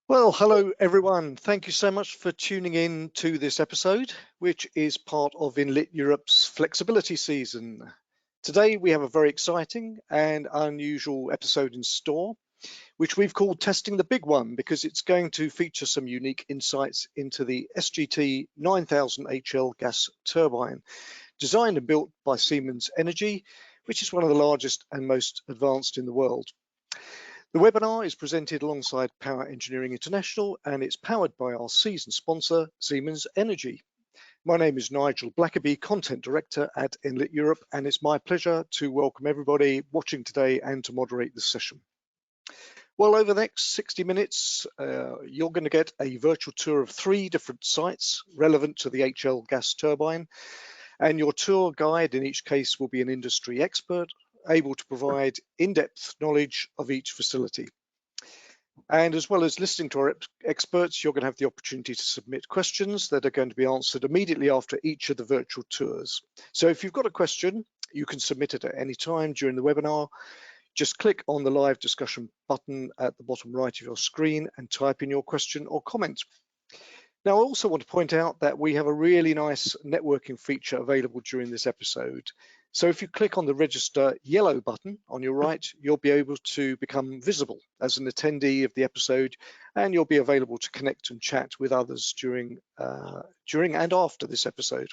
Well, hello everyone. Thank you so much for tuning in to this episode, which is part of Enlit Europe's flexibility season. Today we have a very exciting and unusual episode in store, which we've called Testing the Big One, because it's going to feature some unique insights into the SGT 9000 HL gas turbine, designed and built by Siemens Energy, which is one of the largest and most advanced in the world. The webinar is presented alongside Power Engineering International, and it's powered by our season sponsor, Siemens Energy. My name is Nigel Blackerby, Content Director at Enlit Europe, and it's my pleasure to welcome everybody watching today and to moderate this session. Well, over the next 60 minutes, you're going to get a virtual tour of 3 different sites relevant to the HL gas turbine, and your tour guide in each case will be an industry expert, able to provide in-depth knowledge of each facility. And as well as listening to our experts, you're going to have the opportunity to submit questions that are going to be answered immediately after each of the virtual tours. So if you've got a question, you can submit it at any time during the webinar. Just click on the live discussion button at the bottom right of your screen and type in your question or comment. Now, I also want to point out that we have a really nice networking feature available during this episode. So if you click on the register yellow button on your right, you'll be able to become visible as an attendee of the episode, and you'll be available to connect and chat with others during and after this episode.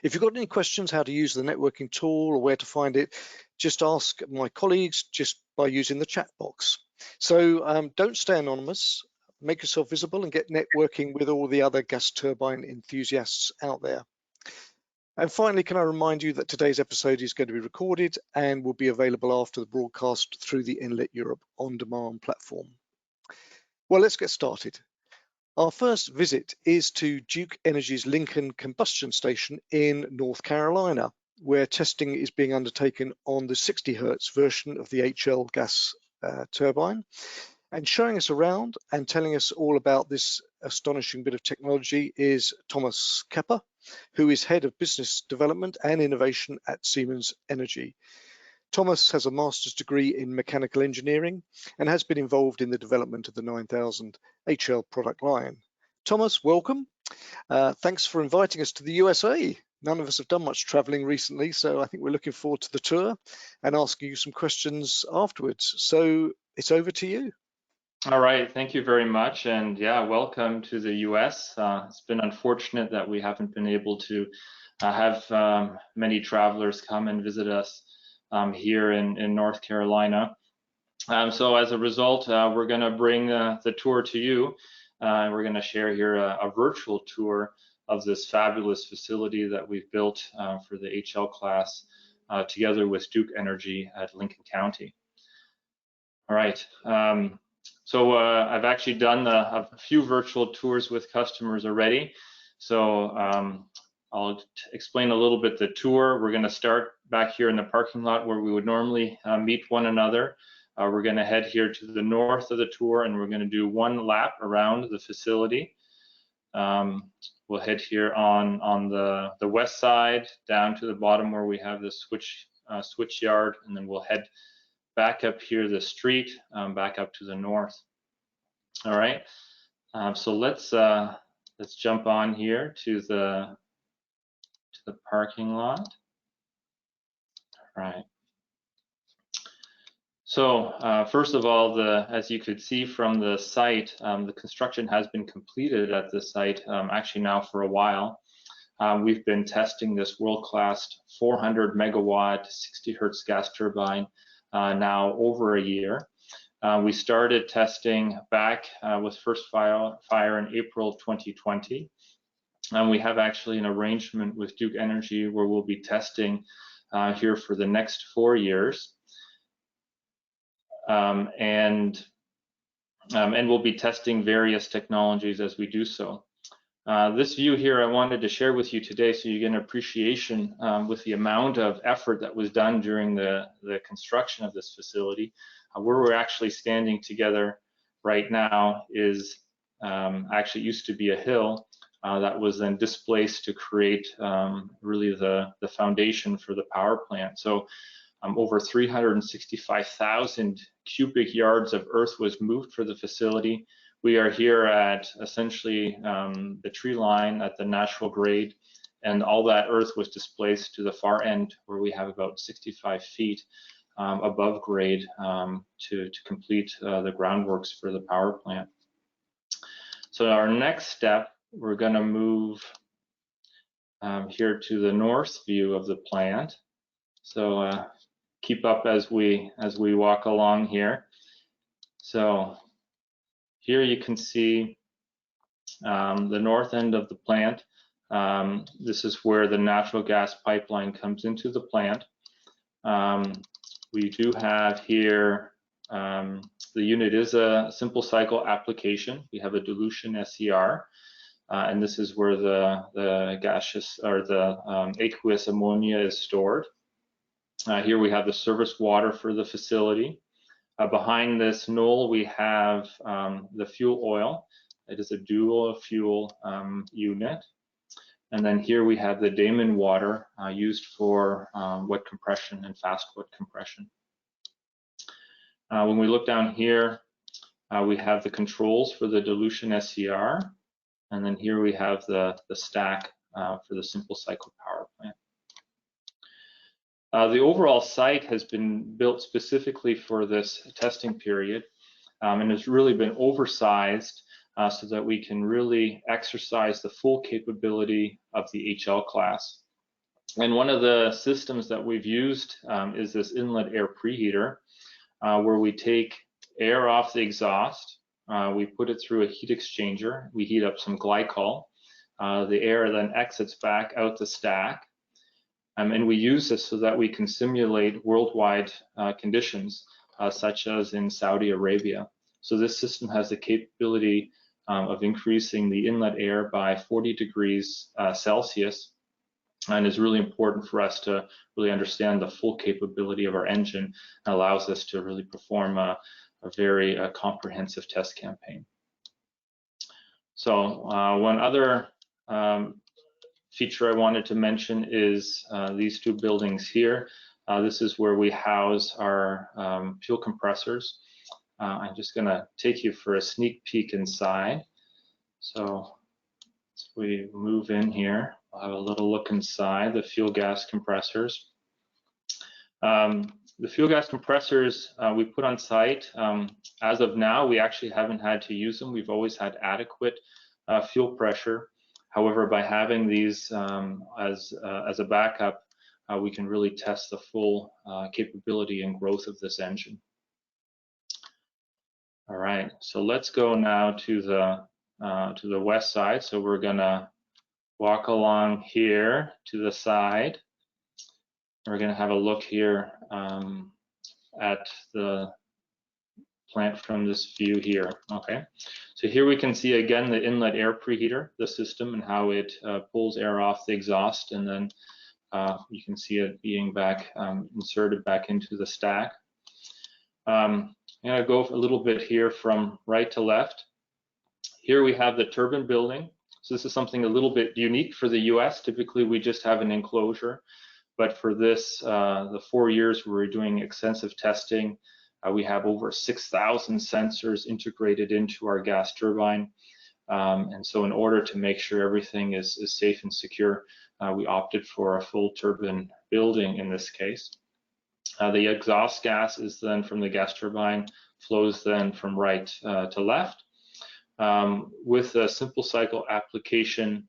If you've got any questions how to use the networking tool or where to find it, just ask my colleagues just by using the chat box. So don't stay anonymous. Make yourself visible and get networking with all the other gas turbine enthusiasts out there. And finally, can I remind you that today's episode is going to be recorded and will be available after the broadcast through the Enlit Europe on-demand platform. Well, let's get started. Our first visit is to Duke Energy's Lincoln combustion station in North Carolina, where testing is being undertaken on the 60 Hertz version of the HL gas turbine. And showing us around and telling us all about this astonishing bit of technology is Thomas Kepper, who is Head of Business Development and Innovation at Siemens Energy. Thomas has a master's degree in mechanical engineering and has been involved in the development of the 9000 HL product line. Thomas, welcome. Thanks for inviting us to the USA. None of us have done much traveling recently, so I think we're looking forward to the tour and asking you some questions afterwards. So it's over to you. All right, thank you very much, and yeah, welcome to the US. It's been unfortunate that we haven't been able to have many travelers come and visit us here in North Carolina. So as a result, we're going to bring the tour to you. We're going to share here a virtual tour of this fabulous facility that we've built for the HL class together with Duke Energy at Lincoln County. All right. So I've actually done a few virtual tours with customers already. So I'll explain a little bit the tour. We're going to start back here in the parking lot where we would normally meet one another. We're going to head here to the north of the tour, and we're going to do one lap around the facility. We'll head here on the west side down to the bottom where we have the switch yard, and then we'll head back up here the street, back up to the north. All right, so let's jump on here to the parking lot. All right. So first of all, as you could see from the site, the construction has been completed at the site actually now for a while. We've been testing this world-class 400 megawatt 60 Hertz gas turbine now over a year. We started testing back with first fire in April 2020. And we have actually an arrangement with Duke Energy where we'll be testing here for the next 4 years. And we'll be testing various technologies as we do so. This view here I wanted to share with you today so you get an appreciation with the amount of effort that was done during the construction of this facility. Where we're actually standing together right now is actually used to be a hill that was then displaced to create really the foundation for the power plant. So over 365,000 cubic yards of earth was moved for the facility. we are here at essentially the tree line at the natural grade, and all that earth was displaced to the far end where we have about 65 feet above grade to complete the groundworks for the power plant. So our next step, we're going to move here to the north view of the plant. So keep up as we walk along here. So here you can see the north end of the plant. This is where the natural gas pipeline comes into the plant. We do have here, the unit is a simple cycle application. We have a dilution SCR, and this is where the gaseous or the aqueous ammonia is stored. Here we have the service water for the facility. Behind this knoll, we have the fuel oil. It is a dual fuel unit. And then here we have the daemon water used for wet compression and fast wet compression. When we look down here, we have the controls for the dilution SCR. And then here we have the stack for the simple cycle power plant. The overall site has been built specifically for this testing period and has really been oversized so that we can really exercise the full capability of the HL class. And one of the systems that we've used is this inlet air preheater, where we take air off the exhaust, we put it through a heat exchanger, we heat up some glycol, the air then exits back out the stack, and we use this so that we can simulate worldwide conditions, such as in Saudi Arabia. So this system has the capability of increasing the inlet air by 40 degrees Celsius, and is really important for us to really understand the full capability of our engine, and allows us to really perform a very comprehensive test campaign. So one other feature I wanted to mention is these two buildings here. This is where we house our fuel compressors. I'm just going to take you for a sneak peek inside. So as we move in here, we'll have a little look inside the fuel gas compressors. The fuel gas compressors we put on site, as of now, we actually haven't had to use them. We've always had adequate fuel pressure. However, by having these as a backup, we can really test the full capability and growth of this engine. All right, so let's go now to the west side. So we're gonna walk along here to the side. We're gonna have a look here at the plant from this view here. Okay, so here we can see again the inlet air preheater, the system, and how it pulls air off the exhaust, and then you can see it being back inserted back into the stack. I'm gonna go a little bit here from right to left. Here we have the turbine building. So this is something a little bit unique for the US. Typically we just have an enclosure, but for this, the 4 years we were doing extensive testing, we have over 6,000 sensors integrated into our gas turbine. And so in order to make sure everything is safe and secure, we opted for a full turbine building in this case. The exhaust gas is then from the gas turbine, flows then from right to left. With a simple cycle application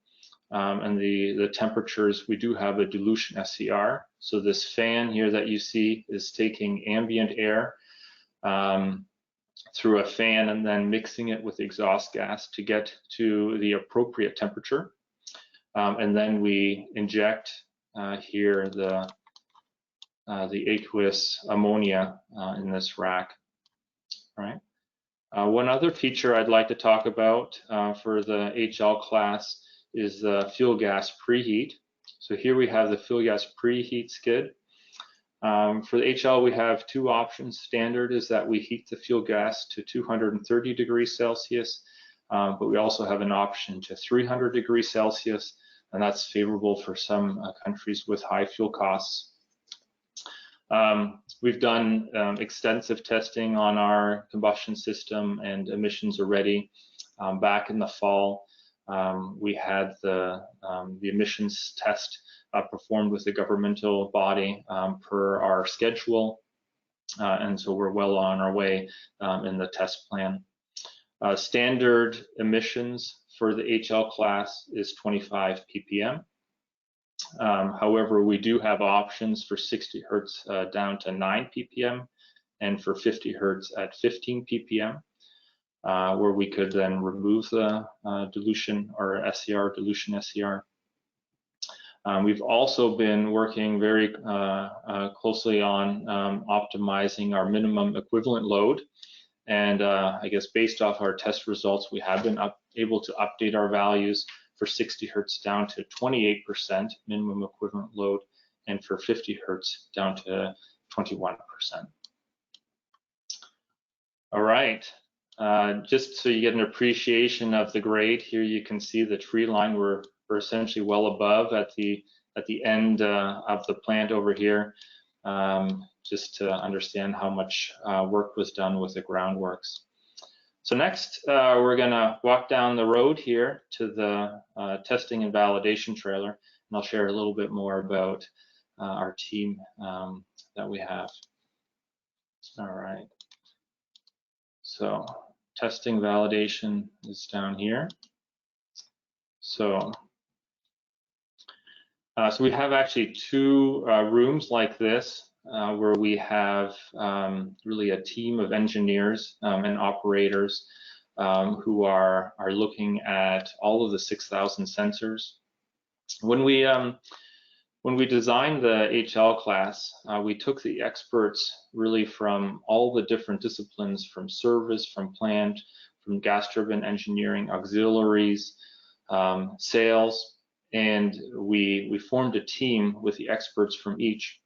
and the temperatures, we do have a dilution SCR. So this fan here that you see is taking ambient air through a fan and then mixing it with exhaust gas to get to the appropriate temperature. And then we inject here the aqueous ammonia in this rack. All right. One other feature I'd like to talk about for the HL class is the fuel gas preheat. So here we have the fuel gas preheat skid. For the HL, we have two options. Standard is that we heat the fuel gas to 230 degrees Celsius, but we also have an option to 300 degrees Celsius, and that's favorable for some countries with high fuel costs. We've done extensive testing on our combustion system and emissions already. Back in the fall, we had the emissions test performed with the governmental body per our schedule, and so we're well on our way in the test plan. Standard emissions for the HL class is 25 ppm. However, we do have options for 60 hertz down to 9 ppm and for 50 hertz at 15 ppm, where we could then remove the dilution or SCR, dilution SCR. We've also been working very closely on optimizing our minimum equivalent load. And I guess based off our test results, we have been able to update our values for 60 hertz down to 28% minimum equivalent load, and for 50 hertz down to 21%. All right, just so you get an appreciation of the grade, here you can see the tree line. We're essentially well above at the end of the plant over here, just to understand how much work was done with the groundworks. So next, we're gonna walk down the road here to the testing and validation trailer, and I'll share a little bit more about our team that we have. All right. So testing validation is down here. So we have actually two rooms like this where we have really a team of engineers and operators who are looking at all of the 6,000 sensors. When we designed the HL class, we took the experts really from all the different disciplines, from service, from plant, from gas turbine engineering, auxiliaries, sales, and we formed a team with the experts from each.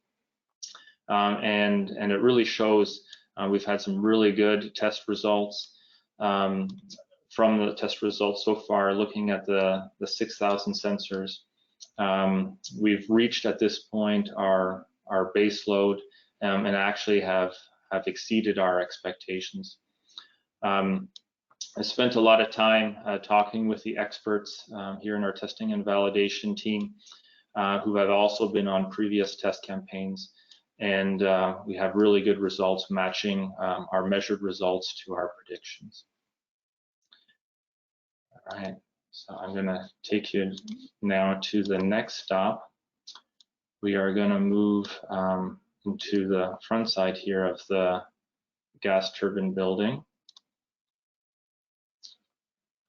And it really shows. We've had some really good test results. From the test results so far, looking at the 6,000 sensors, we've reached at this point our base load, and actually have exceeded our expectations. I spent a lot of time talking with the experts here in our testing and validation team, who have also been on previous test campaigns, and we have really good results matching our measured results to our predictions. All right, so I'm going to take you now to the next stop. We are going to move into the front side here of the gas turbine building.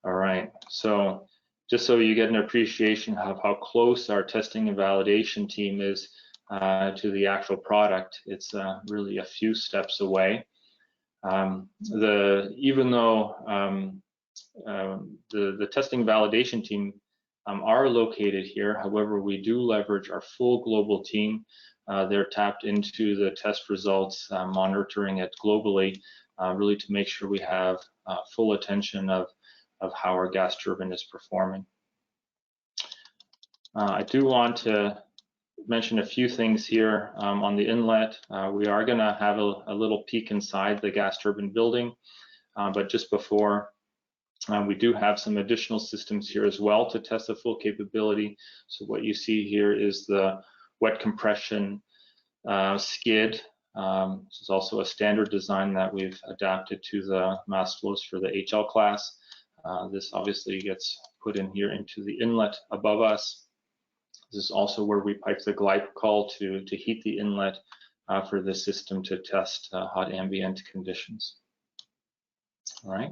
All right, so just so you get an appreciation of how close our testing and validation team is to the actual product, it's really a few steps away. Even though the testing validation team are located here, however, we do leverage our full global team. They're tapped into the test results, monitoring it globally, really to make sure we have full attention of how our gas turbine is performing. I do want to mention a few things here on the inlet. We are going to have a little peek inside the gas turbine building, but just before, we do have some additional systems here as well to test the full capability. So what you see here is the wet compression skid. This is also a standard design that we've adapted to the mass flows for the HL class. This obviously gets put in here into the inlet above us. This is also where we pipe the glycol to heat the inlet for the system to test hot ambient conditions. All right,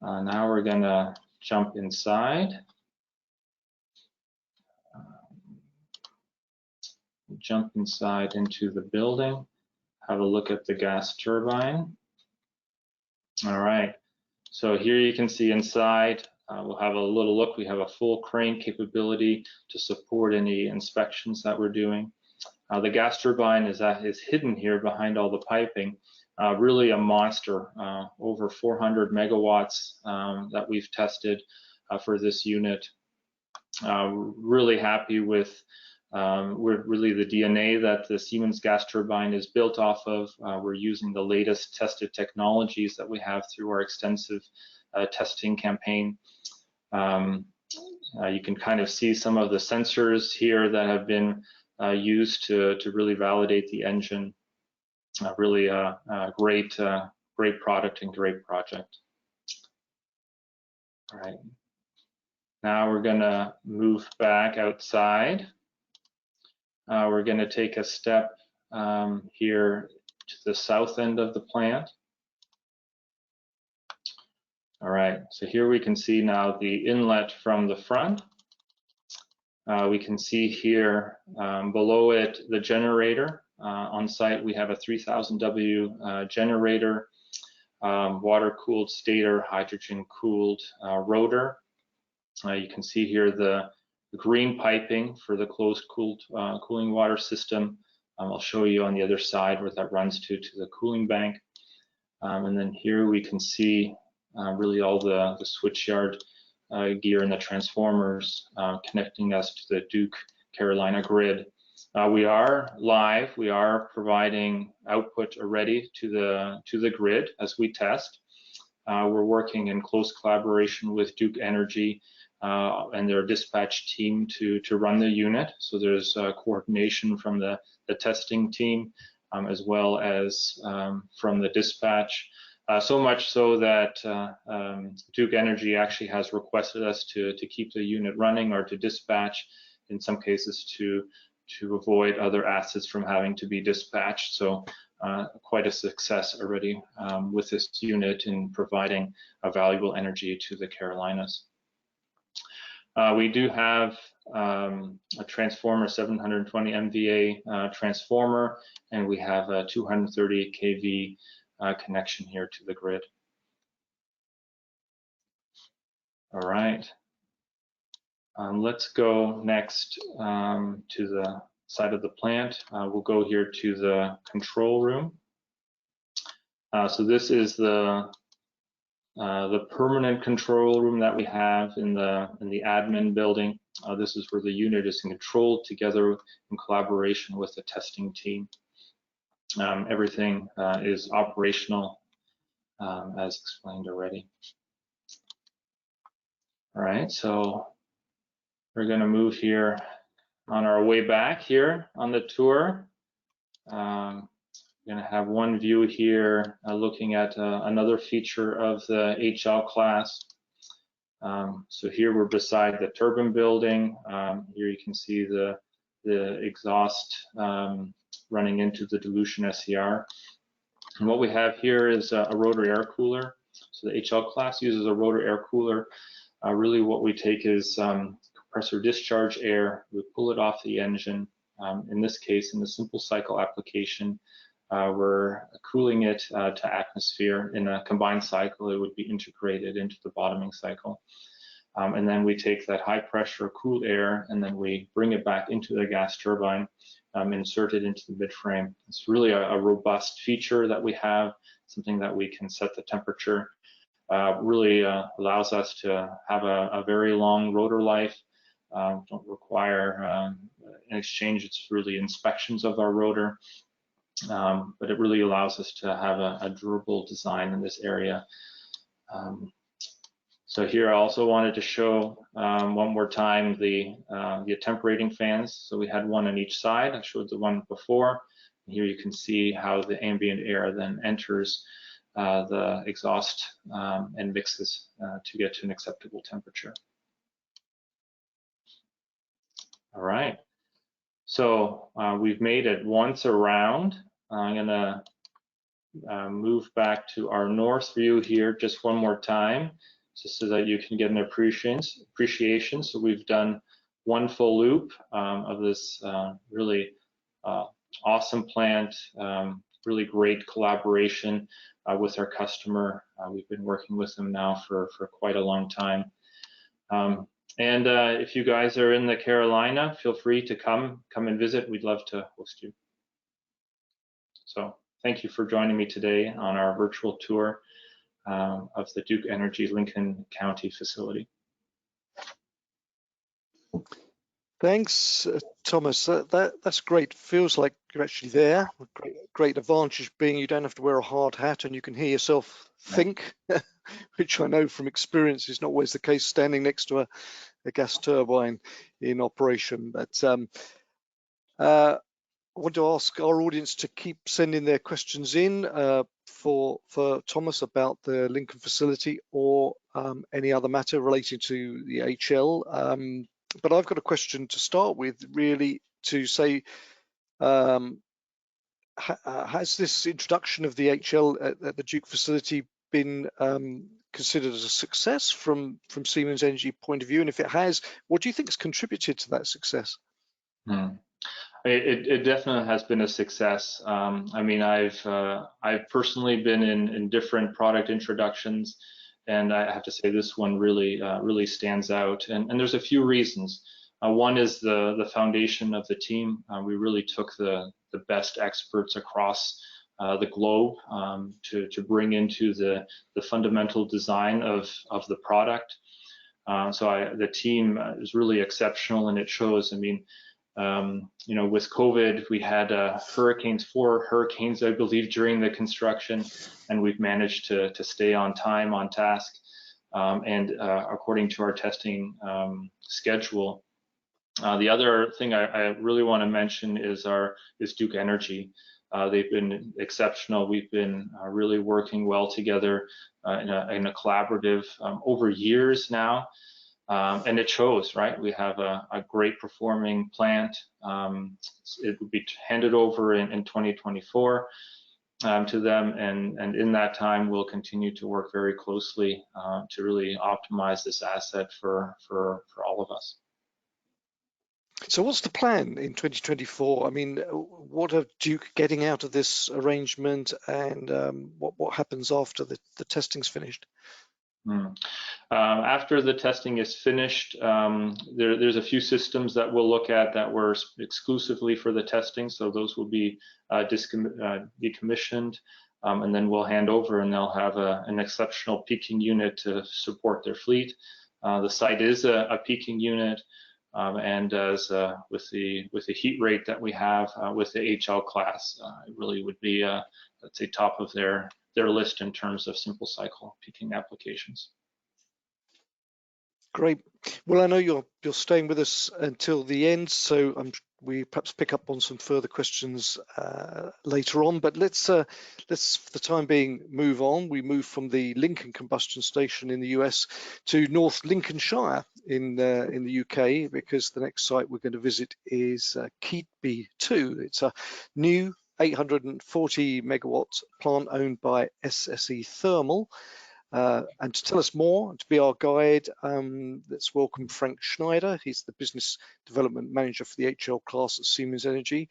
now we're going to jump inside. Jump inside into the building, have a look at the gas turbine. All right, so here you can see inside. We'll have a little look. We have a full crane capability to support any inspections that we're doing. The gas turbine is hidden here behind all the piping. Really a monster, over 400 megawatts that we've tested for this unit. Really happy with we're really the DNA that the Siemens gas turbine is built off of. We're using the latest tested technologies that we have through our extensive testing campaign. You can kind of see some of the sensors here that have been used to really validate the engine. Really a great product and great project. All right. Now we're going to move back outside. We're going to take a step here to the south end of the plant. All right, so here we can see now the inlet from the front. We can see here below it the generator. On site we have a 3000 W generator, water-cooled stator, hydrogen-cooled rotor. You can see here the green piping for the closed cooling water system. I'll show you on the other side where that runs to the cooling bank. And then here we can see really all the switchyard gear and the transformers connecting us to the Duke Carolina grid. We are live. We are providing output already to the grid as we test. We're working in close collaboration with Duke Energy and their dispatch team to run the unit. So there's coordination from the testing team as well as from the dispatch. So much so that Duke Energy actually has requested us to keep the unit running or to dispatch, in some cases to avoid other assets from having to be dispatched. So quite a success already with this unit in providing valuable energy to the Carolinas. We do have a transformer, 720 MVA transformer, and we have a 230 kV connection here to the grid. All right. Let's go next to the side of the plant. We'll go here to the control room. So this is the permanent control room that we have in the admin building. This is where the unit is controlled together in collaboration with the testing team. Everything is operational as explained already. All right, so we're going to move here on our way back here on the tour. We're going to have one view here looking at another feature of the HL class. So here we're beside the turbine building. Here you can see the exhaust running into the dilution SCR. And what we have here is a rotary air cooler. So the HL class uses a rotary air cooler. Really what we take is compressor discharge air, we pull it off the engine. In this case, in the simple cycle application, we're cooling it to atmosphere. In a combined cycle, it would be integrated into the bottoming cycle. And then we take that high pressure cool air and then we bring it back into the gas turbine, insert it into the midframe. It's really a robust feature that we have, something that we can set the temperature. Really allows us to have a very long rotor life. Don't require an exchange. It's really inspections of our rotor. But it really allows us to have a durable design in this area. So here I also wanted to show one more time the temperating fans. So we had one on each side. I showed the one before. And here you can see how the ambient air then enters the exhaust and mixes to get to an acceptable temperature. All right. So we've made it once around. I'm going to move back to our north view here just one more time, just so that you can get an appreciation. So we've done one full loop of this really awesome plant, really great collaboration with our customer. We've been working with them now for quite a long time. And if you guys are in the Carolina, feel free to come and visit. We'd love to host you. So thank you for joining me today on our virtual tour of the Duke Energy Lincoln County facility. Thanks, Thomas. That's great. Feels like you're actually there. Great advantage being you don't have to wear a hard hat and you can hear yourself think, which I know from experience is not always the case standing next to a gas turbine in operation. But I want to ask our audience to keep sending their questions in for Thomas about the Lincoln facility or any other matter relating to the HL. But I've got a question to start with, really, to say, has this introduction of the HL at the Duke facility been considered as a success from Siemens Energy point of view? And if it has, what do you think has contributed to that success? It definitely has been a success. I mean, I've personally been in different product introductions, and I have to say this one really stands out. And there's a few reasons. One is the foundation of the team. We really took the best experts across the globe to bring into the fundamental design of the product. So the team is really exceptional, and it shows. I mean, you know, with COVID, we had four hurricanes, I believe, during the construction, and we've managed to stay on time, on task, and according to our testing schedule. The other thing I really want to mention is Duke Energy. They've been exceptional. We've been really working well together in a collaborative over years now. And it shows, right? We have a great performing plant. It will be handed over in 2024 to them, and in that time, we'll continue to work very closely to really optimize this asset for all of us. So what's the plan in 2024? I mean, what are Duke getting out of this arrangement, and what happens after the testing's finished? After the testing is finished, there's a few systems that we'll look at that were exclusively for the testing, so those will be decommissioned, and then we'll hand over, and they'll have an exceptional peaking unit to support their fleet. The site is a peaking unit, and as with the heat rate that we have with the HL class, it really would be, let's say, top of their list in terms of simple cycle peaking applications. Great. Well, I know you're staying with us until the end, so we perhaps pick up on some further questions later on. But let's for the time being move on. We move from the Lincoln combustion station in the US to North Lincolnshire in the UK, because the next site we're going to visit is Keetby 2. It's a new 840 megawatt plant owned by SSE Thermal. And to tell us more, to be our guide, let's welcome Frank Schneider. He's the Business Development Manager for the HL class at Siemens Energy.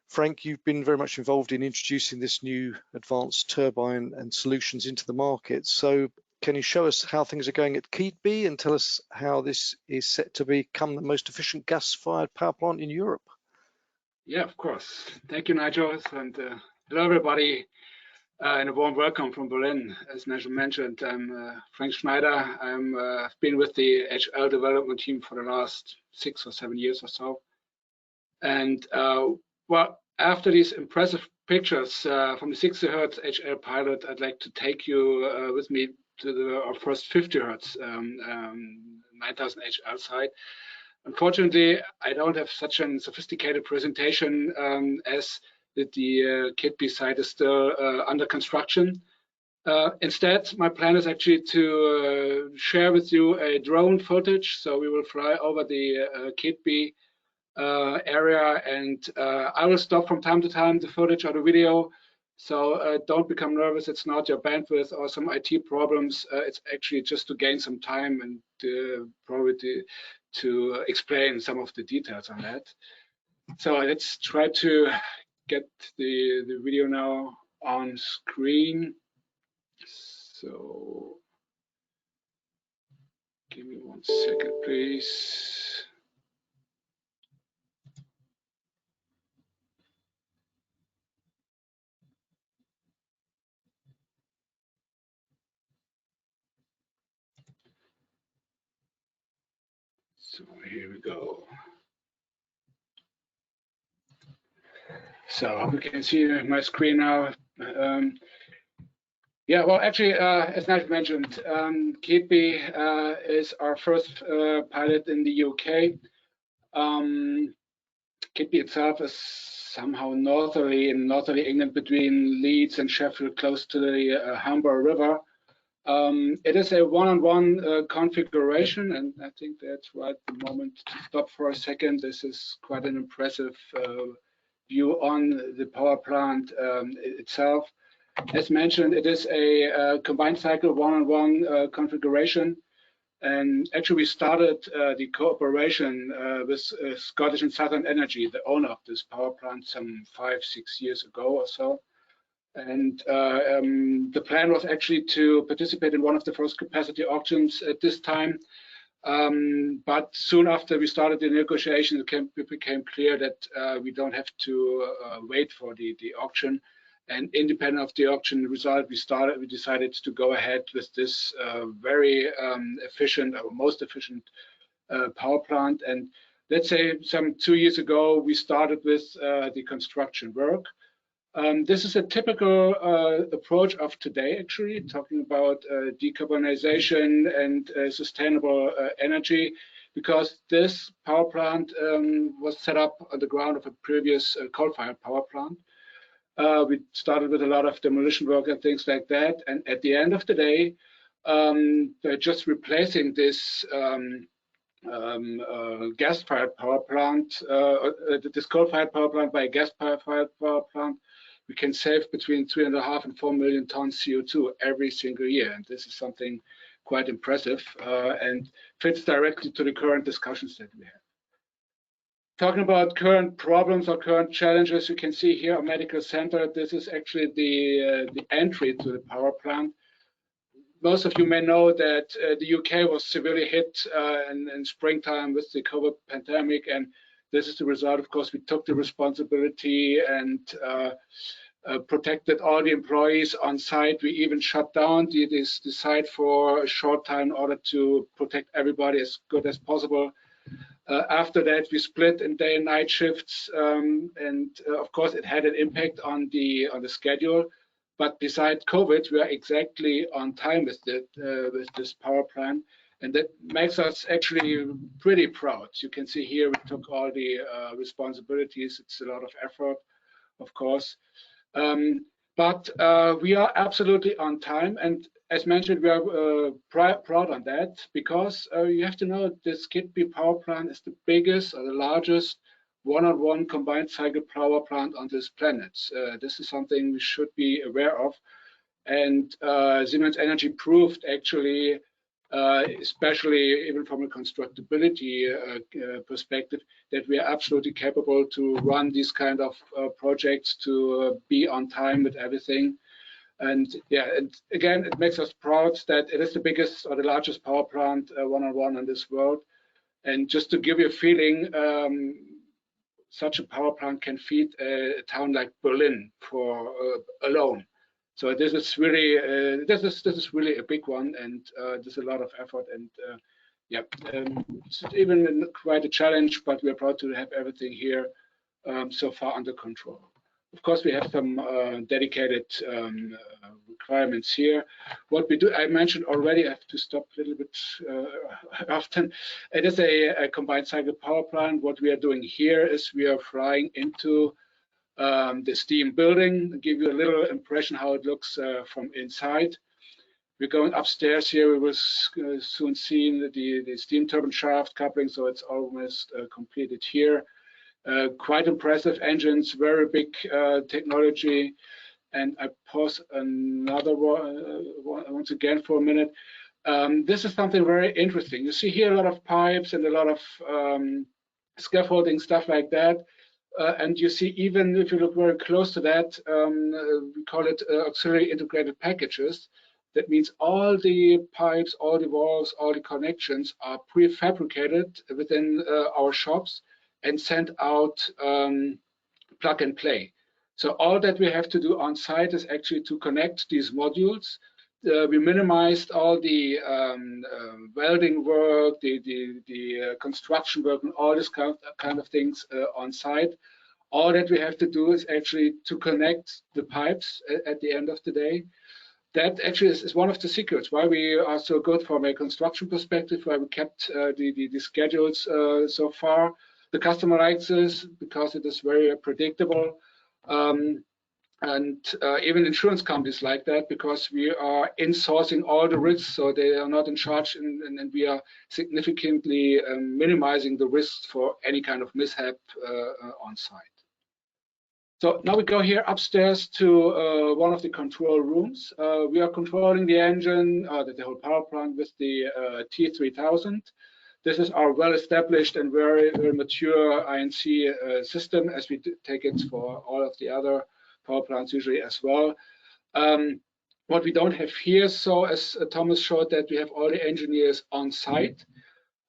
Frank, you've been very much involved in introducing this new advanced turbine and solutions into the market. So can you show us how things are going at Keetby and tell us how this is set to become the most efficient gas-fired power plant in Europe? Yeah, of course. Thank you, Nigel, and hello, everybody. And a warm welcome from Berlin. As Nigel mentioned, I'm Frank Schneider. I've been with the HL development team for the last 6 or 7 years or so. And well, after these impressive pictures from the 60 Hertz HL pilot, I'd like to take you with me to our first 50 Hertz 9000 HL site. Unfortunately, I don't have such a sophisticated presentation as that the Keetby site is still under construction. Instead, my plan is actually to share with you a drone footage. So we will fly over the Keetby area, and I will stop from time to time the footage or the video. So don't become nervous. It's not your bandwidth or some IT problems. It's actually just to gain some time and probably to explain some of the details on that. So let's try to get the video now on screen. So give me 1 second, please. So here we go. So you can see my screen now. Yeah, well, actually, as Nigel mentioned, Keadby is our first pilot in the UK. Keadby itself is somehow northerly in northerly England between Leeds and Sheffield, close to the Humber River. It is a one-on-one configuration, and I think that's right the moment to stop for a second. This is quite an impressive view on the power plant itself. As mentioned, it is a combined cycle one-on-one configuration. And actually, we started the cooperation with Scottish and Southern Energy, the owner of this power plant, some 5-6 years ago or so. And the plan was actually to participate in one of the first capacity auctions at this time. But soon after we started the negotiation, it became clear that we don't have to wait for the auction. And independent of the auction result, we decided to go ahead with this very efficient, or most efficient power plant. And let's say some 2 years ago, we started with the construction work. This is a typical approach of today, actually, talking about decarbonization and sustainable energy, because this power plant was set up on the ground of a previous coal-fired power plant. We started with a lot of demolition work and things like that. And at the end of the day, they're just replacing this gas-fired power plant, this coal-fired power plant by a gas-fired power plant. We can save between 3.5 and 4 million tons CO2 every single year. And this is something quite impressive and fits directly to the current discussions that we have. Talking about current problems or current challenges, you can see here a medical center. This is actually the entry to the power plant. Most of you may know that the UK was severely hit in springtime with the COVID pandemic, and this is the result. Of course, we took the responsibility and protected all the employees on site. We even shut down the site for a short time in order to protect everybody as good as possible. After that, we split in day and night shifts, and of course, it had an impact on the schedule. But besides COVID, we are exactly on time with this power plant, and that makes us actually pretty proud. You can see here we took all the responsibilities. It's a lot of effort, of course, but we are absolutely on time. And as mentioned, we are proud on that, because you have to know this Keadby power plant is the biggest or the largest one-on-one combined cycle power plant on this planet. This is something we should be aware of. And Siemens Energy proved actually, especially even from a constructability perspective, that we are absolutely capable to run these kind of projects, to be on time with everything. And yeah, and again, it makes us proud that it is the biggest or the largest power plant one-on-one in this world. And just to give you a feeling, such a power plant can feed a town like Berlin for alone. So this is really this is really a big one, and there's a lot of effort, and yeah, it's even quite a challenge. But we're proud to have everything here so far under control. Of course, we have some dedicated requirements here. What we do, I mentioned already, I have to stop a little bit often. It is a combined cycle power plant. What we are doing here is we are flying into the steam building. I'll give you a little impression how it looks from inside. We're going upstairs here. We will soon see the steam turbine shaft coupling, so it's almost completed here. Quite impressive engines, very big technology. And I pause another one once again for a minute. This is something very interesting. You see here a lot of pipes and a lot of scaffolding, stuff like that. And you see, even if you look very close to that, we call it auxiliary integrated packages. That means all the pipes, all the valves, all the connections are prefabricated within our shops and sent out plug and play. So all that we have to do on site is actually to connect these modules. We minimized all the welding work, the construction work, and all this kind of things on site. All that we have to do is actually to connect the pipes at the end of the day. That actually is one of the secrets why we are so good from a construction perspective, why we kept the schedules so far. The customer likes this because it is very predictable. And even insurance companies like that because we are insourcing all the risks, so they are not in charge, and we are significantly minimizing the risks for any kind of mishap on site. So now we go here upstairs to one of the control rooms. We are controlling the engine, the whole power plant with the T3000. This is our well-established and very mature INC system, as we take it for all of the other power plants usually as well. What we don't have here, so as Thomas showed, that we have all the engineers on site.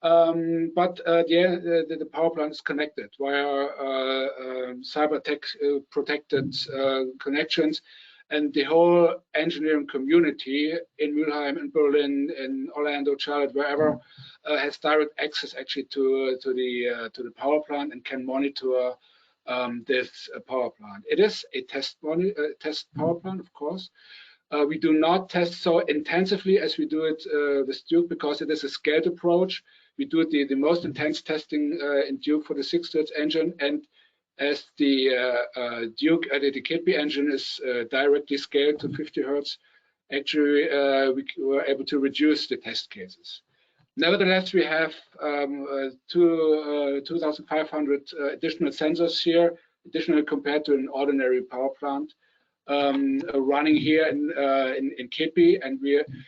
But the power plant is connected via cyber tech protected connections, and the whole engineering community in Mülheim, in Berlin, in Orlando, Charlotte, wherever, has direct access actually to the power plant and can monitor this power plant. It is a test power plant, of course. We do not test so intensively as we do it with Duke because it is a scaled approach. We do the most intense testing in Duke for the 6 Hertz engine, and as the Duke, the KP engine is directly scaled to 50 Hertz, actually we were able to reduce the test cases. Nevertheless, we have 2,500 additional sensors here, additional compared to an ordinary power plant. Running here in KP, and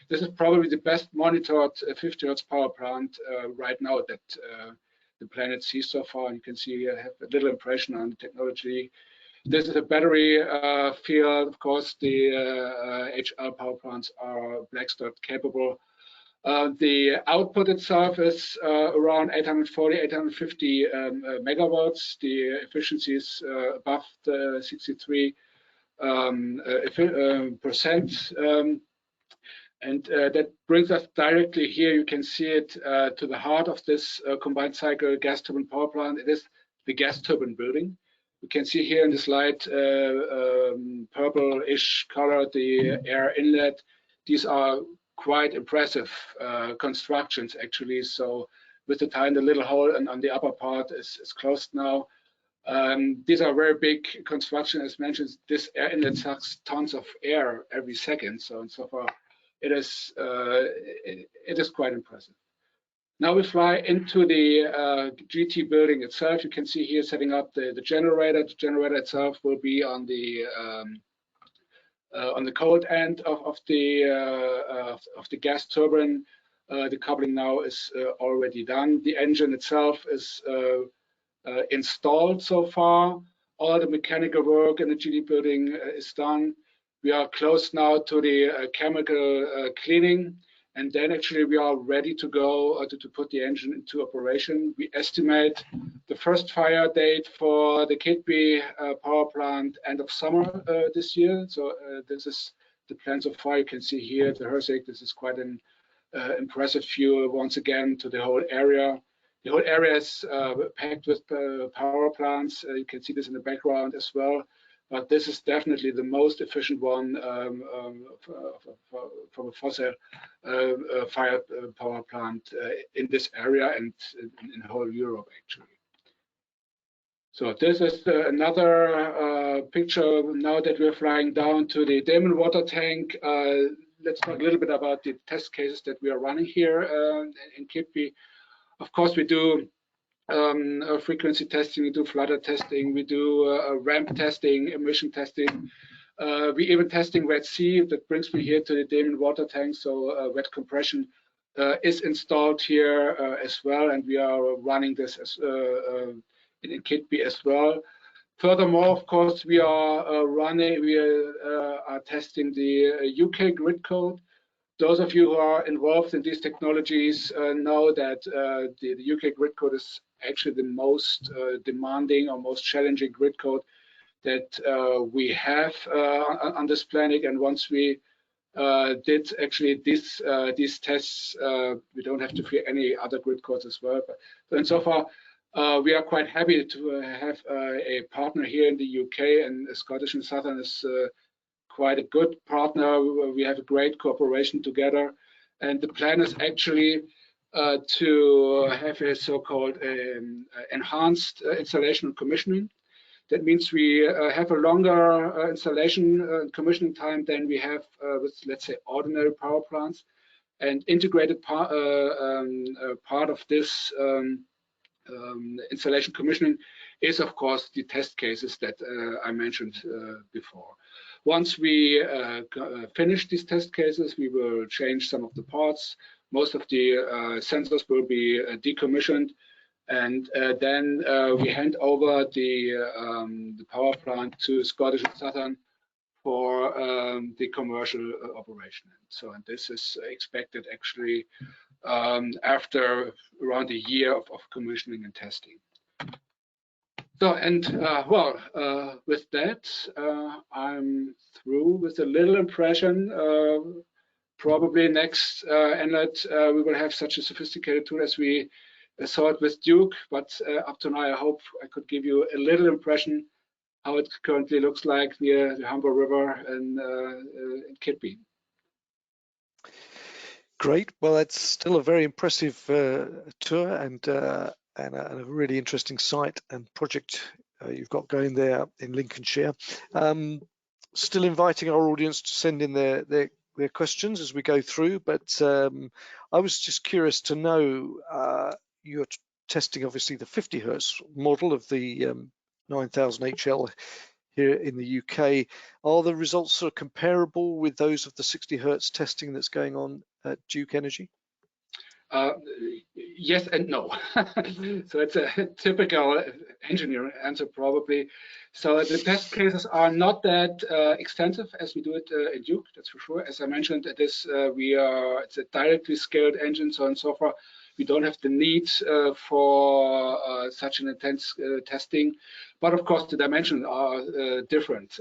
this is probably the best monitored 50 Hertz power plant right now that the planet sees so far. You can see here I have a little impression on the technology. This is a battery field. Of course, the HL power plants are Blackstart capable. The output itself is around 840, 850 megawatts. The efficiency is above the 63%, and that brings us directly here. You can see it to the heart of this combined cycle gas turbine power plant. It is the gas turbine building. You can see here in the slide purple-ish color, the air inlet. These are quite impressive constructions actually. So with the tiny little hole and on the upper part is closed now. These are very big construction, as mentioned. This air inlet sucks tons of air every second, so far it is quite impressive. Now we fly into the GT building itself. You can see here setting up the generator. The generator itself will be on the cold end of the gas turbine. The coupling now is already done. The engine itself is installed so far. All the mechanical work in the GT building is done. We are close now to the chemical cleaning, and then actually we are ready to go to put the engine into operation. We estimate the first fire date for the KP power plant end of summer this year. So this is the plan so far. You can see here the Herzig. This is quite an impressive view once again to the whole area. The whole area is packed with power plants. You can see this in the background as well. But this is definitely the most efficient one from a fossil fired power plant in this area and in whole Europe, actually. So this is another picture now that we're flying down to the Daemon water tank. Let's talk a little bit about the test cases that we are running here in KP. Of course, we do frequency testing, we do flutter testing, we do ramp testing, emission testing. We even testing wet sea. That brings me here to the Daemon water tank. So wet compression is installed here as well, and we are running this as in KP as well. Furthermore, of course, we are testing the UK grid code. Those of you who are involved in these technologies know that the UK grid code is actually the most demanding or most challenging grid code that we have on this planet. And once we did actually these tests, we don't have to fear any other grid codes as well. But so far, We are quite happy to have a partner here in the UK, and Scottish and Southern is quite a good partner. We have a great cooperation together, and the plan is actually to have a so-called enhanced installation and commissioning. That means we have a longer installation and commissioning time than we have with, let's say, ordinary power plants. And integrated part of this installation commissioning is, of course, the test cases that I mentioned before. Once we finish these test cases, we will change some of the parts. Most of the sensors will be decommissioned, and then we hand over the power plant to Scottish and Southern for the commercial operation. So, and this is expected actually after around a year of commissioning and testing. So, and with that, I'm through with a little impression. Probably next Enlit, we will have such a sophisticated tool as we saw it with Duke, but up to now, I hope I could give you a little impression how it currently looks like near the Humber River in Kitby. Great. Well, that's still a very impressive tour and a really interesting site and project you've got going there in Lincolnshire. Still inviting our audience to send in their questions as we go through, but I was just curious to know, you're testing obviously the 50 hertz model of the 9000 HL here in the UK. Are the results sort of comparable with those of the 60 hertz testing that's going on at Duke Energy? Yes and no. So it's a typical engineering answer probably. So the test cases are not that extensive as we do it in Duke, that's for sure. As I mentioned, it's a directly scaled engine, so and so far we don't have the need for such an intense testing. But of course, the dimensions are different.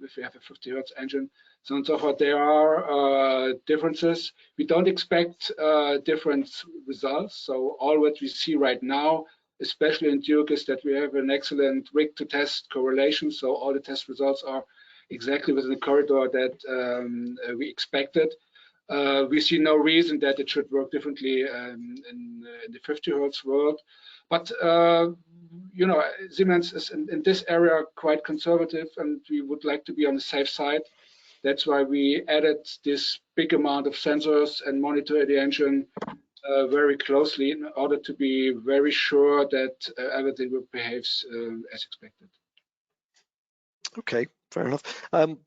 If we have a 50 hertz engine, so and so forth, there are differences. We don't expect different results. So all what we see right now, especially in Duke, is that we have an excellent rig to test correlation. So all the test results are exactly within the corridor that we expected. We see no reason that it should work differently in the 50 hertz world. But you know, Siemens is in this area quite conservative, and we would like to be on the safe side. That's why we added this big amount of sensors and monitor the engine very closely in order to be very sure that everything will behave as expected. Okay, fair enough.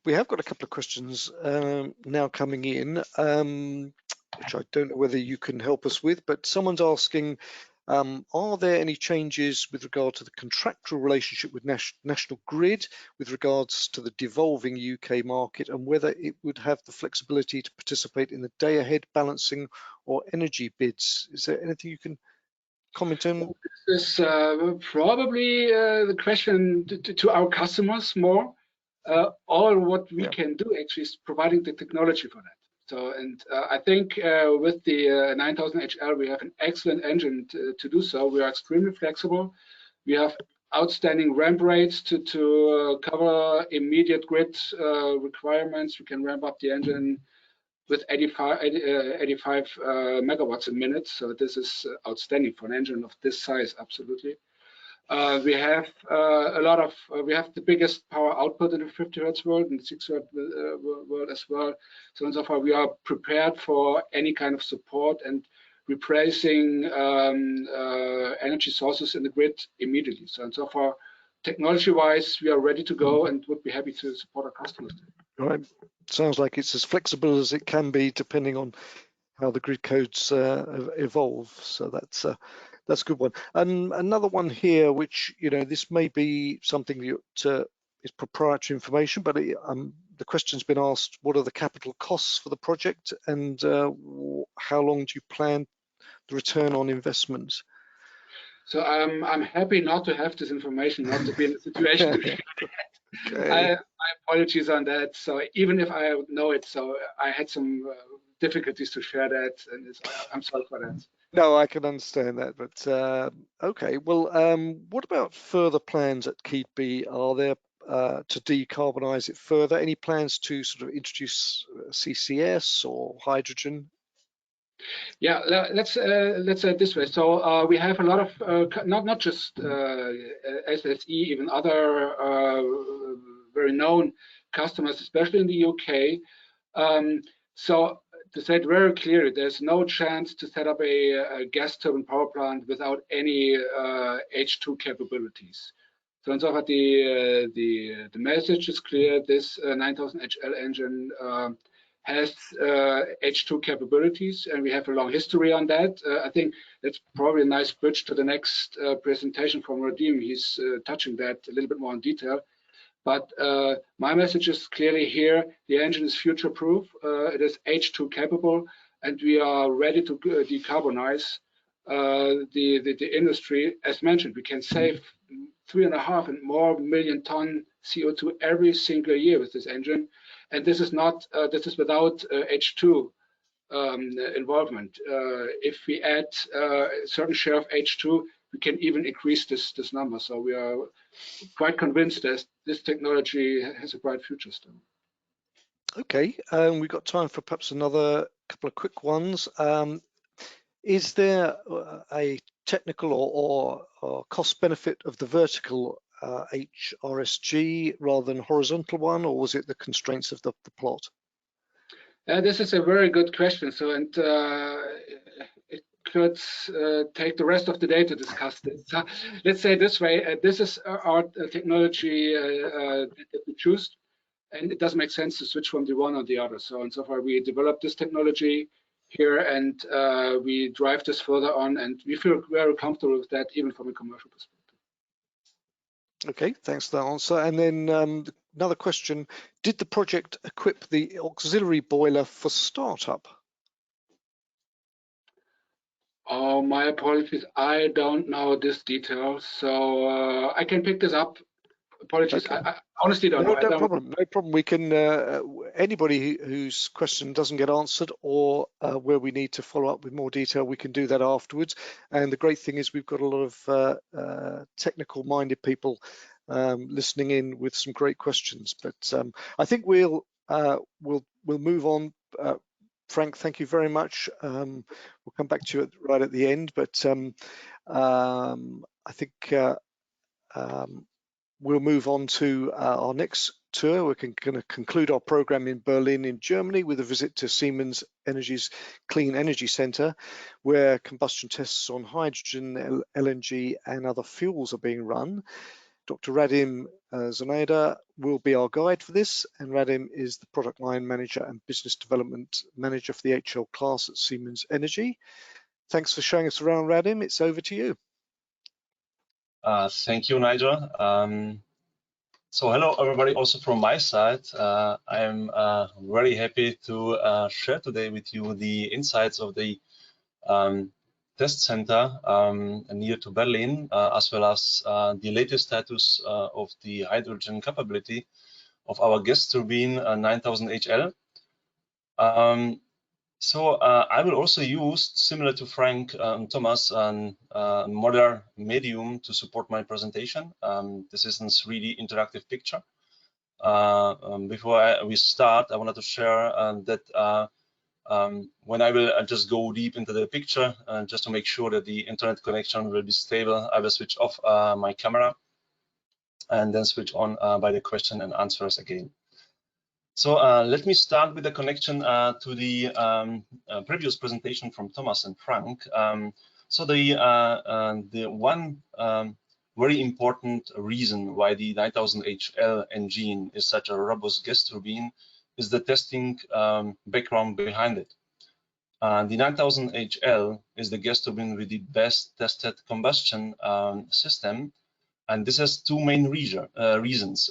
We have got a couple of questions now coming in, which I don't know whether you can help us with, but someone's asking, are there any changes with regard to the contractual relationship with National Grid with regards to the devolving UK market, and whether it would have the flexibility to participate in the day-ahead balancing or energy bids? Is there anything you can comment on? This is probably the question to our customers more. All what we can do actually is providing the technology for that. So, and I think with the 9000 HL, we have an excellent engine to do so. We are extremely flexible. We have outstanding ramp rates to cover immediate grid requirements. We can ramp up the engine with 85 megawatts a minute. So this is outstanding for an engine of this size, absolutely. We have we have the biggest power output in the 50 hertz world and 60 hertz world as well. So so far we are prepared for any kind of support and replacing energy sources in the grid immediately. So so far, technology-wise, we are ready to go and would be happy to support our customers. All right. Sounds like it's as flexible as it can be, depending on how the grid codes evolve. So that's a good one. And another one here, which, you know, this may be something that is proprietary information, but the question's been asked: what are the capital costs for the project, and how long do you plan the return on investment? So I'm happy not to have this information, not to be in a situation. Okay. I apologize on that. So even if I know it, so I had some difficulties to share that, and I'm sorry for that. No, I can understand that, but okay. Well, what about further plans at Keadby? Are there to decarbonise it further? Any plans to sort of introduce CCS or hydrogen? Yeah, let's say it this way. So we have a lot of not just SSE, even other very known customers, especially in the UK. So to say it very clearly, there's no chance to set up a gas turbine power plant without any H2 capabilities. So in so far, the message is clear. This 9000 HL engine has H2 capabilities, and we have a long history on that. I think that's probably a nice bridge to the next presentation from Radim. He's touching that a little bit more in detail. But my message is clearly here: the engine is future-proof. It is H2 capable, and we are ready to decarbonize the industry. As mentioned, we can save 3.5 and more million ton CO2 every single year with this engine, and this is not this is without H2 involvement. If we add a certain share of H2, we can even increase this number. So we are quite convinced that this technology has a bright future still. Okay, we've got time for perhaps another couple of quick ones. Is there a technical or cost benefit of the vertical HRSG rather than horizontal one, or was it the constraints of the plot? This is a very good question. So, and it could take the rest of the day to discuss this. So let's say this way: this is our technology that we choose, and it doesn't make sense to switch from the one or the other. So, and so far, we developed this technology here, and we drive this further on, and we feel very comfortable with that, even from a commercial perspective. Okay, thanks for that answer. And then another question: did the project equip the auxiliary boiler for startup? Oh, my apologies. I don't know this detail, so I can pick this up. Apologies. Okay. I honestly don't know. No problem. No problem. We can anybody whose question doesn't get answered, or where we need to follow up with more detail, we can do that afterwards. And the great thing is we've got a lot of technical-minded people listening in with some great questions. But I think we'll move on. Frank, thank you very much. We'll come back to it right at the end, but I think we'll move on to our next tour. We're going to conclude our program in Berlin in Germany with a visit to Siemens Energy's Clean Energy Center, where combustion tests on hydrogen, LNG and other fuels are being run. Dr. Radim Zoneda will be our guide for this, and Radim is the Product Line Manager and Business Development Manager for the HL class at Siemens Energy. Thanks for showing us around, Radim. It's over to you. Thank you, Nigel. So hello, everybody, also from my side. I'm very happy to share today with you the insights of the test center near to Berlin, as well as the latest status of the hydrogen capability of our gas turbine 9000 HL. So I will also use, similar to Frank and Thomas, a modern medium to support my presentation. This is a 3D interactive picture. Before we start, I wanted to share that when I will just go deep into the picture, just to make sure that the internet connection will be stable, I will switch off my camera and then switch on by the question and answers again. So let me start with the connection to the previous presentation from Thomas and Frank. So the one very important reason why the 9000 HL engine is such a robust gas turbine is the testing background behind it. The 9000 HL is the gas turbine with the best tested combustion system, and this has two main reasons.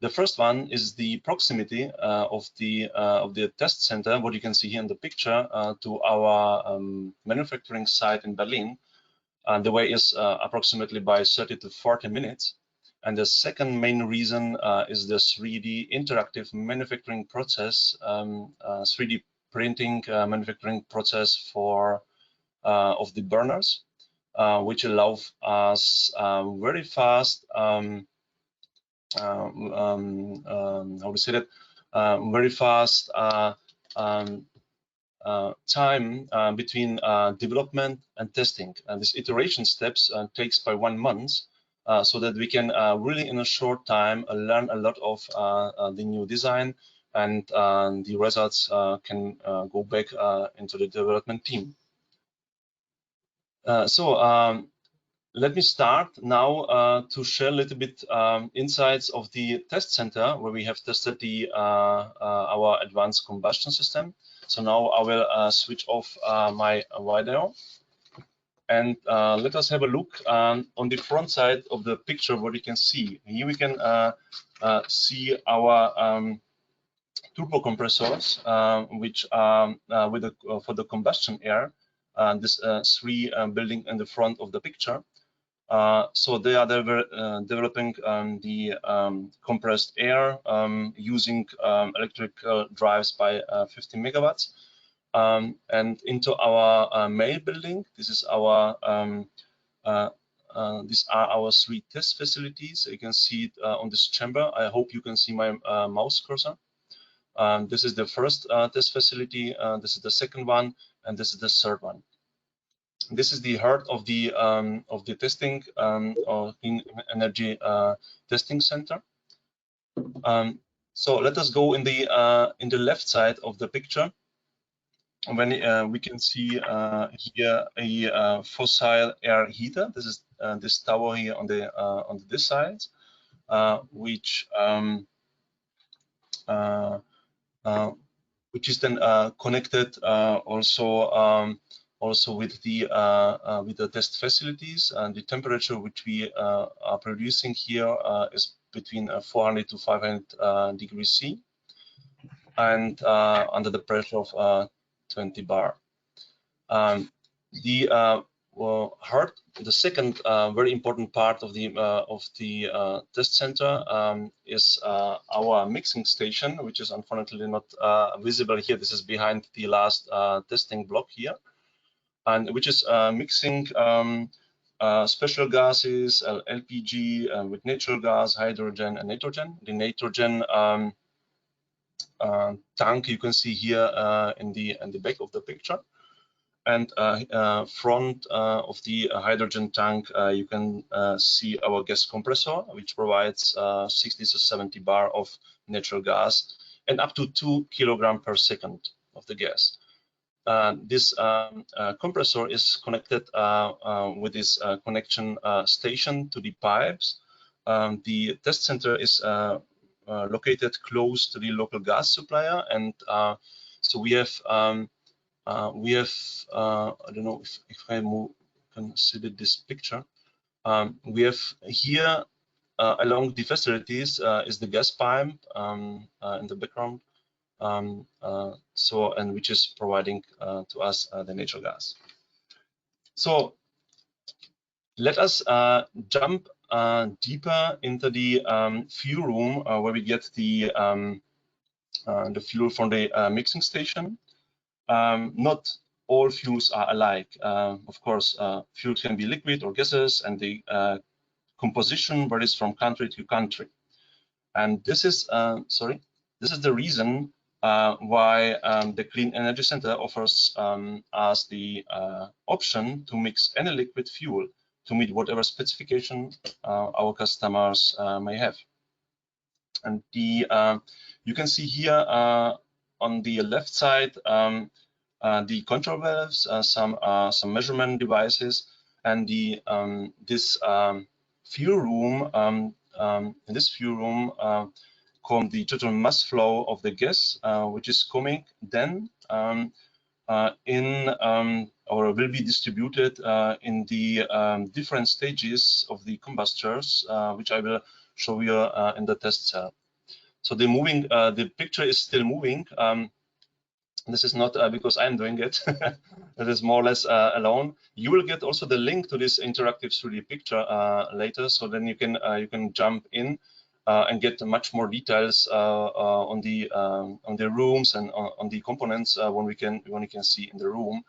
The first one is the proximity of the test center, what you can see here in the picture, to our manufacturing site in Berlin. The way is approximately by 30 to 40 minutes. And the second main reason is the 3D interactive manufacturing process, 3D printing manufacturing process for of the burners, which allow us very fast, how to say that, very fast time between development and testing. And this iteration steps takes by 1 month, so that we can really in a short time learn a lot of the new design, and the results can go back into the development team. Let me start now to share a little bit insights of the test center where we have tested the our advanced combustion system. So now I will switch off my video, and let us have a look on the front side of the picture. What you can see here, we can see our turbo compressors, which are with for the combustion air. This 3 building in the front of the picture. So they are developing the compressed air using electrical drives by 50 megawatts. And into our main building, this is our these are our 3 test facilities. You can see it on this chamber. I hope you can see my mouse cursor. This is the first test facility. This is the second one, and this is the third one. This is the heart of the testing or clean energy testing center. So let us go in the left side of the picture. When we can see here a fossil air heater. This is this tower here on this side, which is then connected also with the test facilities, and the temperature which we are producing here is between 400 to 500 degrees C, and under the pressure of 20 bar. The second very important part of the test center is our mixing station, which is unfortunately not visible here. This is behind the last testing block here, and which is mixing special gases, LPG, with natural gas, hydrogen, and nitrogen. The nitrogen tank you can see here in the back of the picture, and front of the hydrogen tank you can see our gas compressor, which provides 60 to 70 bar of natural gas and up to 2 kilograms per second of the gas. This compressor is connected with this connection station to the pipes. The test center is located close to the local gas supplier, and so we have I don't know if I can see this picture. We have here along the facilities is the gas pipe in the background. And which is providing to us the natural gas. So let us jump deeper into the fuel room where we get the fuel from the mixing station. Not all fuels are alike. Of course, fuel can be liquid or gases, and the composition varies from country to country. And this is this is the reason why the Clean Energy Center offers us the option to mix any liquid fuel to meet whatever specification our customers may have. And you can see here on the left side the control valves, some measurement devices, and this fuel room. In this fuel room come the total mass flow of the gas, which is coming then or will be distributed in the different stages of the combustors, which I will show you in the test cell. So the picture is still moving. This is not because I'm doing it. It is more or less alone. You will get also the link to this interactive 3D picture later, so then you can jump in and get much more details on the rooms and on the components when you can see in the room.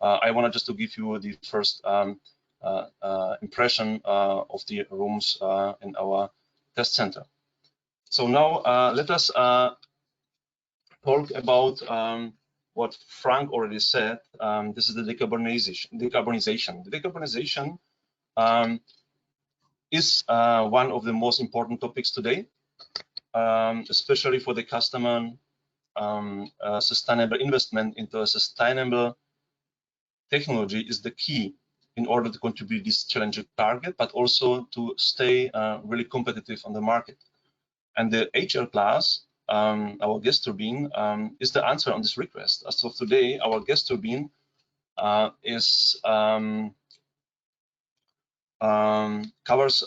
I wanted just to give you the first impression of the rooms in our test center. So now let us talk about what Frank already said. This is the decarbonization. The decarbonization is one of the most important topics today, especially for the customer. Sustainable investment into a sustainable technology is the key in order to contribute this challenging target, but also to stay really competitive on the market. And the HL class, our gas turbine, is the answer on this request. As of today, our gas turbine covers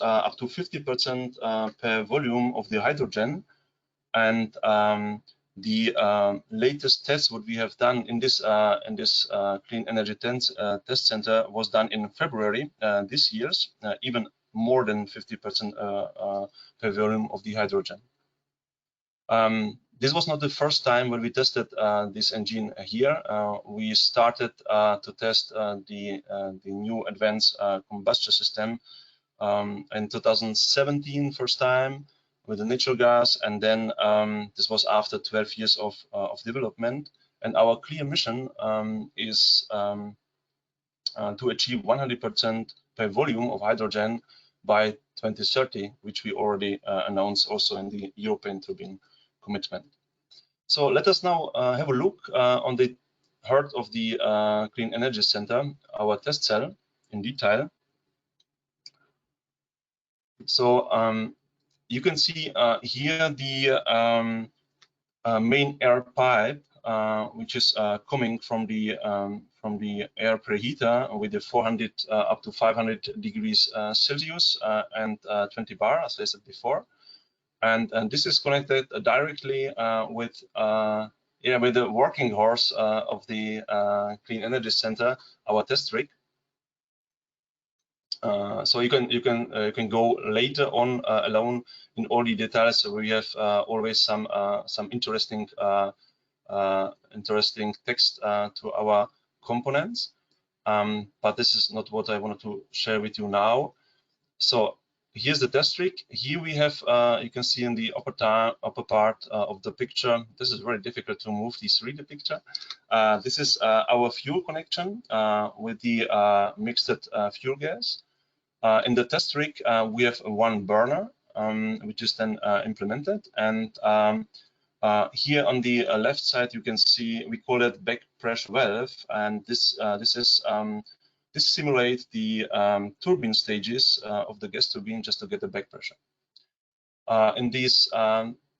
up to 50% per volume of the hydrogen, and the latest test what we have done in this clean energy test center was done in February this year, even more than 50% per volume of the hydrogen. This was not the first time when we tested this engine here. We started to test the new advanced combustion system in 2017 first time with the natural gas, and then this was after 12 years of development. And our clear mission is to achieve 100% per volume of hydrogen by 2030, which we already announced also in the European turbine commitment. So let us now have a look on the heart of the Clean Energy Center, our test cell, in detail. So you can see here the main air pipe, which is coming from the air preheater with the 400 up to 500 degrees Celsius and 20 bar, as I said before. And this is connected directly with the working horse of the Clean Energy Center, our test rig. So you can go later on alone in all the details. So we have always some interesting text to our components, but this is not what I wanted to share with you now. So here's the test rig. Here we have, you can see in the upper part of the picture, this is very difficult to move the 3D picture. This is our fuel connection with the mixed fuel gas. In the test rig, we have one burner, which is then implemented. And here on the left side, you can see we call it back pressure valve, and this simulates the turbine stages of the gas turbine just to get the back pressure. In this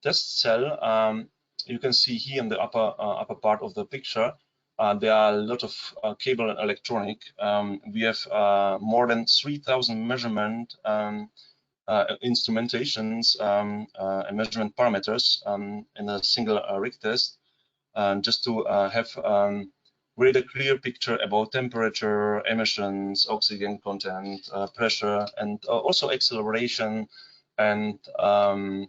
test cell, you can see here in the upper part of the picture, there are a lot of cable and electronic. We have more than 3,000 measurement instrumentations and measurement parameters in a single rig test, just to have really a clear picture about temperature, emissions, oxygen content, pressure, and also acceleration and the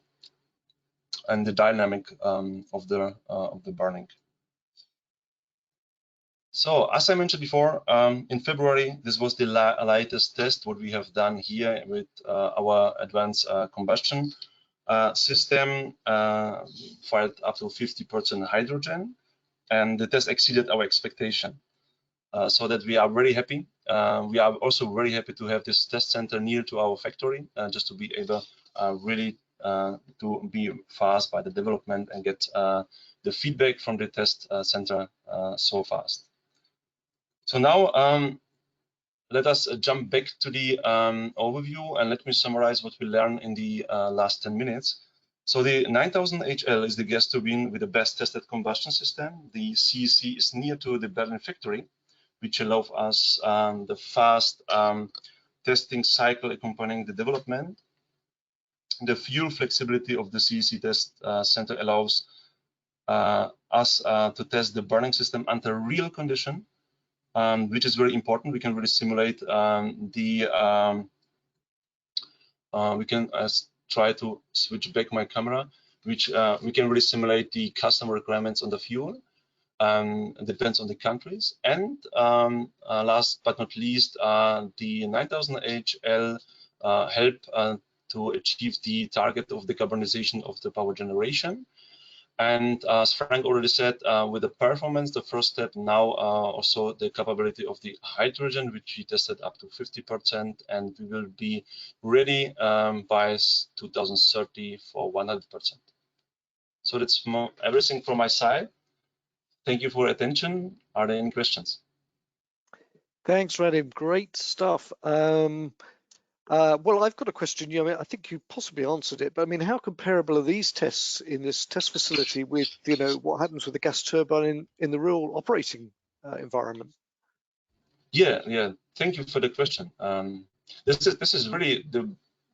dynamic of the burning. So as I mentioned before, in February, this was the latest test what we have done here with our advanced combustion system, fired up to 50% hydrogen, and the test exceeded our expectation. So that we are very happy. We are also very happy to have this test center near to our factory, just to be able really to be fast by the development and get the feedback from the test center so fast. So now let us jump back to the overview, and let me summarize what we learned in the last 10 minutes. So the 9000 HL is the gas turbine with the best tested combustion system. The CEC is near to the Berlin factory, which allows us the fast testing cycle accompanying the development. The fuel flexibility of the CEC test center allows us to test the burning system under real condition, which is very important. We can really simulate we can try to switch back my camera, which we can really simulate the customer requirements on the fuel. depends on the countries. And last but not least, the 9000 HL help to achieve the target of decarbonization of the power generation. And as Frank already said, with the performance, the first step now also the capability of the hydrogen, which we tested up to 50%, and we will be ready by 2030 for 100%. So that's everything from my side. Thank you for your attention. Are there any questions? Thanks, Radim. Great stuff. Well, I've got a question. I mean, I think you possibly answered it, but I mean, how comparable are these tests in this test facility with, what happens with the gas turbine in the real operating environment? Yeah. Thank you for the question. This is really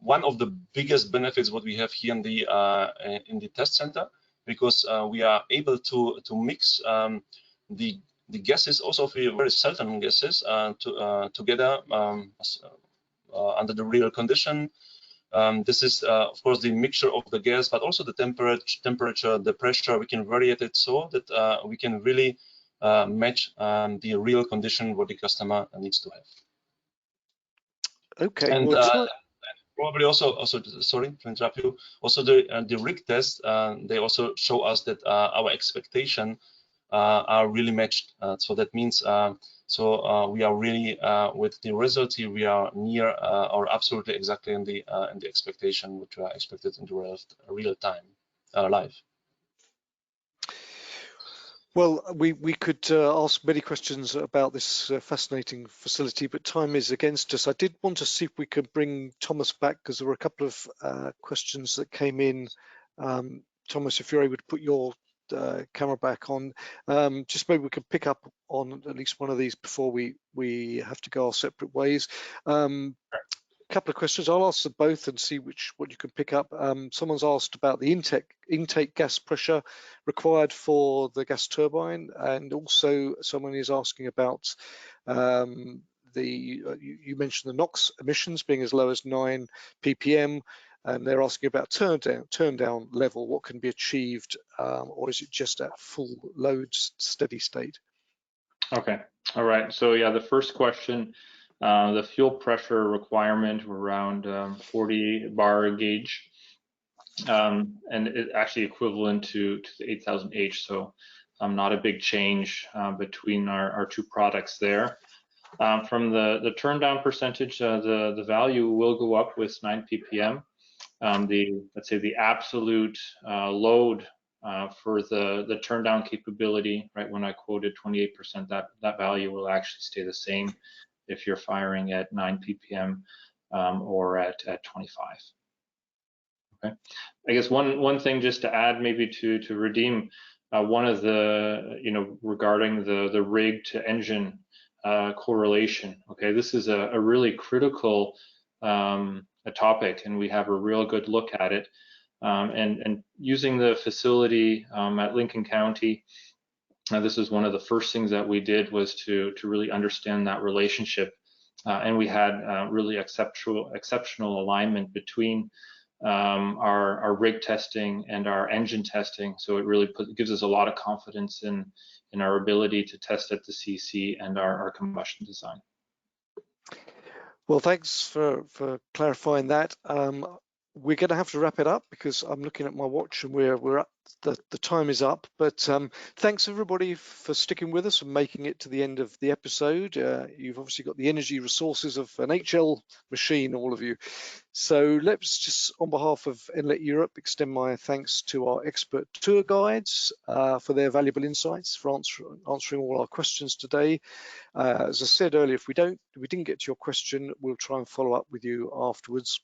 one of the biggest benefits what we have here in the test center, because we are able to mix the gases, also very certain gases, together under the real condition. This is of course the mixture of the gas, but also the temperature, the pressure. We can vary it so that we can really match the real condition what the customer needs to have. Okay. And well, probably also sorry to interrupt you. Also the rig test, they also show us that our expectation are really matched. So that means we are really with the result here, we are near or absolutely exactly in the expectation which are expected in the real time live. Well, we could ask many questions about this fascinating facility, but time is against us. I did want to see if we could bring Thomas back, because there were a couple of questions that came in. Thomas, if you're able to put your camera back on, just maybe we could pick up on at least one of these before we have to go our separate ways. Couple of questions. I'll ask them both and see what you can pick up. Someone's asked about the intake gas pressure required for the gas turbine, and also someone is asking about you mentioned the NOx emissions being as low as 9 ppm, and they're asking about turn down level. What can be achieved, or is it just at full load steady state? Okay. All right. So yeah, the first question. The fuel pressure requirement around 40 bar gauge, and it actually equivalent to the 8000H. So not a big change between our two products there. From the turn down percentage, the value will go up with 9 ppm. Let's say the absolute load for the turn down capability, right? When I quoted 28%, that value will actually stay the same if you're firing at 9 ppm or at 25. Okay. I guess one thing just to add, maybe to redeem one of the, regarding the rig to engine correlation. Okay, this is a really critical a topic, and we have a real good look at it. And using the facility at Lincoln County, this is one of the first things that we did, was to really understand that relationship, and we had really exceptional alignment between our rig testing and our engine testing. So it really gives us a lot of confidence in our ability to test at the CC and our combustion design. Well, thanks for clarifying that. We're going to have to wrap it up because I'm looking at my watch and we're up. The time is up. But thanks everybody for sticking with us and making it to the end of the episode. You've obviously got the energy resources of an HL machine, all of you. So let's just, on behalf of Enlit Europe, extend my thanks to our expert tour guides for their valuable insights, for answering all our questions today. As I said earlier, if we didn't get to your question, we'll try and follow up with you afterwards.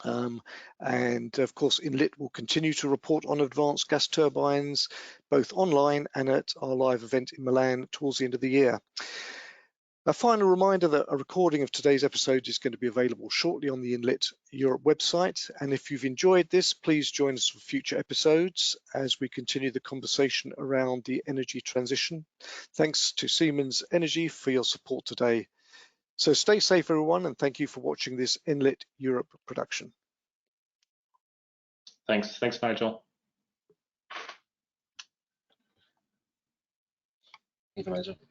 And of course, Enlit will continue to report on advanced gas turbines, both online and at our live event in Milan towards the end of the year. A final reminder that a recording of today's episode is going to be available shortly on the Enlit Europe website. And if you've enjoyed this, please join us for future episodes as we continue the conversation around the energy transition. Thanks to Siemens Energy for your support today. So stay safe, everyone, and thank you for watching this Enlit Europe production. Thanks, Nigel. Thank you, Nigel.